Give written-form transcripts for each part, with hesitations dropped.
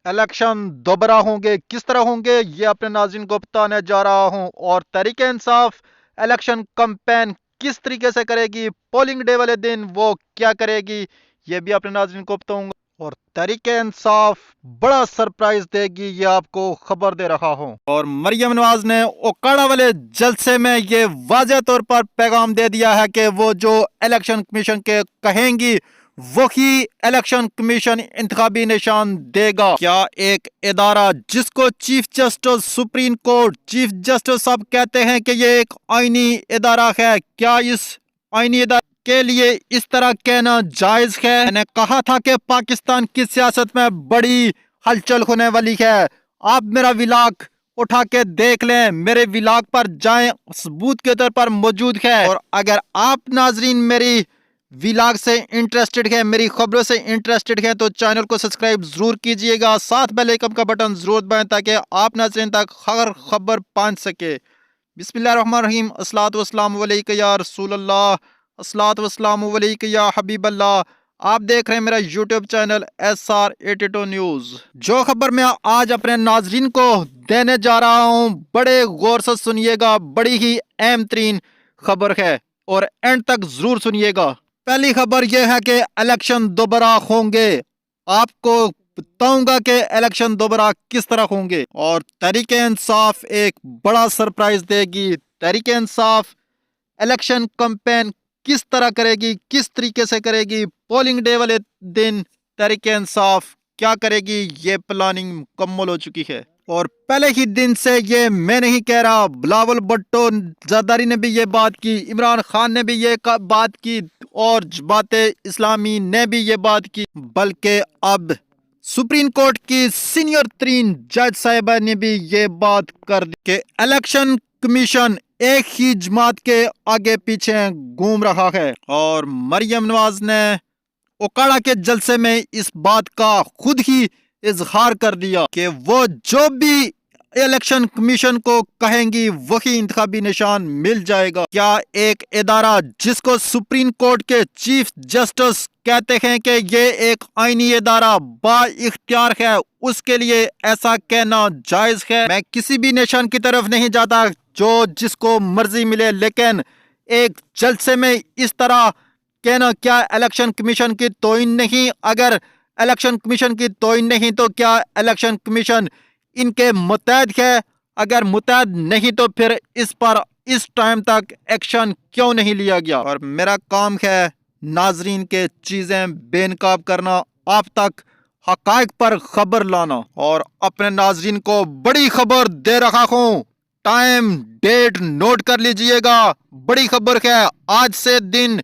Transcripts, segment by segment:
Election دوبارہ ہوں گے، کس طرح ہوں گے یہ اپنے ناظرین کو بتانے جا رہا ہوں، اور تحریک انصاف الیکشن کمپین کس طریقے سے کرے گی، پولنگ ڈے والے دن وہ کیا کرے گی، یہ بھی اپنے ناظرین کو بتاؤں گا۔ اور تحریک انصاف بڑا سرپرائز دے گی، یہ آپ کو خبر دے رہا ہوں۔ اور مریم نواز نے اوکاڑا والے جلسے میں یہ واضح طور پر پیغام دے دیا ہے کہ وہ جو الیکشن کمیشن کے کہیں گی وہی الیکشن کمیشن انتخابی نشان دے گا۔ کیا ایک ادارہ جس کو chief justice supreme court chief justice صاحب کہتے ہیں کہ یہ ایک آئینی ادارہ ہے، کیا اس آئینی ادارے کے لیے اس طرح کہنا جائز ہے؟ میں نے کہا تھا کہ پاکستان کی سیاست میں بڑی ہلچل ہونے والی ہے۔ آپ میرا ولاگ اٹھا کے دیکھ لیں، میرے ولاگ پر جائیں، ثبوت کے طور پر موجود ہے۔ اور اگر آپ ناظرین میری ولاگ سے انٹرسٹڈ ہے، میری خبروں سے انٹرسٹڈ ہے، تو چینل کو سبسکرائب ضرور کیجئے گا، ساتھ بیل آئیکن کا بٹن ضرور دبائیں تاکہ آپ ناظرین تک ہر خبر پہنچ سکے۔ بسم اللہ الرحمن الرحیم، الصلاۃ والسلام علیک یا رسول اللہ، الصلاۃ والسلام علیک یا حبیب اللہ۔ آپ دیکھ رہے ہیں میرا یوٹیوب چینل SR82 نیوز۔ جو خبر میں آج اپنے ناظرین کو دینے جا رہا ہوں، بڑے غور سے سنیے گا، بڑی ہی اہم ترین خبر ہے اور اینڈ تک ضرور سنیے گا۔ پہلی خبر یہ ہے کہ الیکشن دوبارہ ہوں گے۔ آپ کو بتاؤں گا کہ الیکشن دوبارہ کس طرح ہوں گے، اور تحریک انصاف ایک بڑا سرپرائز دے گی۔ تحریک انصاف الیکشن کمپین کس طرح کرے گی، کس طریقے سے کرے گی، پولنگ ڈے والے دن تحریک انصاف کیا کرے گی، یہ پلاننگ مکمل ہو چکی ہے۔ اور پہلے ہی دن سے یہ میں نہیں کہہ رہا، بلاول بھٹو زرداری نے بھی یہ بات کی، عمران خان نے بھی یہ بات کی، اور جماعت اسلامی نے بھی یہ بات کی، بلکہ اب سپریم کورٹ کی سینئر ترین جج صاحبہ نے بھی یہ بات کر دی کہ الیکشن کمیشن ایک ہی جماعت کے آگے پیچھے گھوم رہا ہے۔ اور مریم نواز نے اوکاڑا کے جلسے میں اس بات کا خود ہی اظہار کر دیا کہ وہ جو بھی الیکشن کمیشن کو کہیں گی وہی انتخابی نشان مل جائے گا۔ کیا ایک ادارہ جس کو سپریم کورٹ کے چیف جسٹس کہتے ہیں کہ یہ ایک آئینی ادارہ با اختیار ہے، اس کے لیے ایسا کہنا جائز ہے؟ میں کسی بھی نیشن کی طرف نہیں جاتا، جو جس کو مرضی ملے، لیکن ایک جلسے میں اس طرح کہنا کیا الیکشن کمیشن کی توہین نہیں؟ اگر الیکشن کمیشن کی توہین نہیں تو کیا الیکشن کمیشن ان کے متحد ہے؟ اگر متحد نہیں تو پھر اس پر اس ٹائم تک ایکشن کیوں نہیں لیا گیا؟ اور میرا کام ہے ناظرین کے چیزیں بے نقاب کرنا، آپ تک حقائق پر خبر لانا، اور اپنے ناظرین کو بڑی خبر دے رہا ہوں، ٹائم ڈیٹ نوٹ کر لیجئے گا۔ بڑی خبر ہے، آج سے دن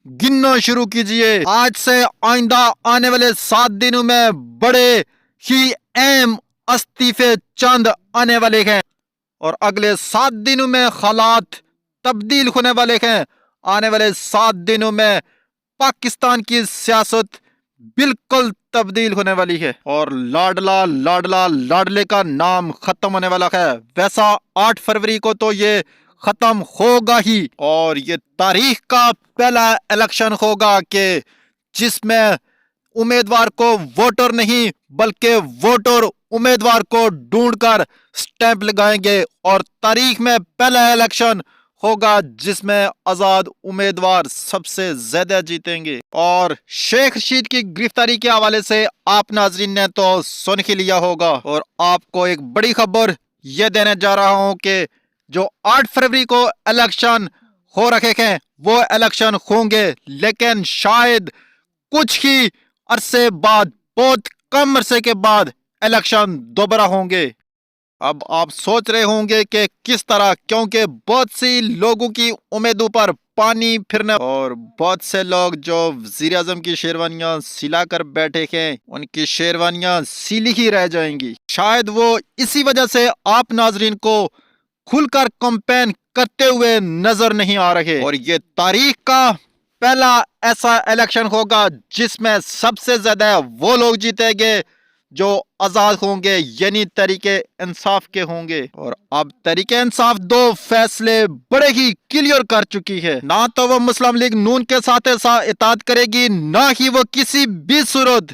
گننا شروع کیجئے۔ آج سے آئندہ آنے والے 7 دنوں میں بڑے ہی اہم استعفے چند آنے والے ہیں، اور اگلے 7 دنوں میں حالات تبدیل ہونے والے ہیں۔ آنے والے 7 دنوں میں پاکستان کی سیاست بالکل تبدیل ہونے والی ہے، اور لاڈلا لاڈلے کا نام ختم ہونے والا ہے۔ ویسا 8 فروری کو تو یہ ختم ہوگا ہی، اور یہ تاریخ کا پہلا الیکشن ہوگا کہ جس میں امیدوار کو ووٹر نہیں بلکہ ووٹر امیدوار کو ڈھونڈ کر سٹیمپ لگائیں گے، اور تاریخ میں پہلا الیکشن ہوگا جس میں آزاد امیدوار سب سے زیادہ جیتیں گے۔ اور شیخ رشید کی گرفتاری کے حوالے سے آپ ناظرین نے تو سن ہی لیا ہوگا، اور آپ کو ایک بڑی خبر یہ دینے جا رہا ہوں کہ جو 8 فروری کو الیکشن ہو رکھے ہیں وہ الیکشن ہوں گے، لیکن شاید کچھ ہی عرصے بعد، بہت کم عرصے کے بعد الیکشن دوبارہ ہوں گے۔ اب آپ سوچ رہے ہوں گے کہ کس طرح، کیونکہ بہت سی لوگوں کی امیدوں پر پانی پھرنے، اور بہت سے لوگ جو وزیر اعظم کی شیروانیاں سلا کر بیٹھے ہیں ان کی شیروانیاں سیلی ہی رہ جائیں گی۔ شاید وہ اسی وجہ سے آپ ناظرین کو کھل کر کمپین کرتے ہوئے نظر نہیں آ رہے، اور یہ تاریخ کا پہلا ایسا الیکشن ہوگا جس میں سب سے زیادہ وہ لوگ جیتیں گے جو آزاد ہوں گے، یعنی تحریک انصاف کے ہوں گے۔ اور اب تحریک انصاف 2 فیصلے بڑے ہی کلیئر کر چکی ہے، نہ تو وہ مسلم لیگ نون کے ساتھ اطاعت کرے گی، نہ ہی وہ کسی بھی صورت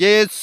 AACS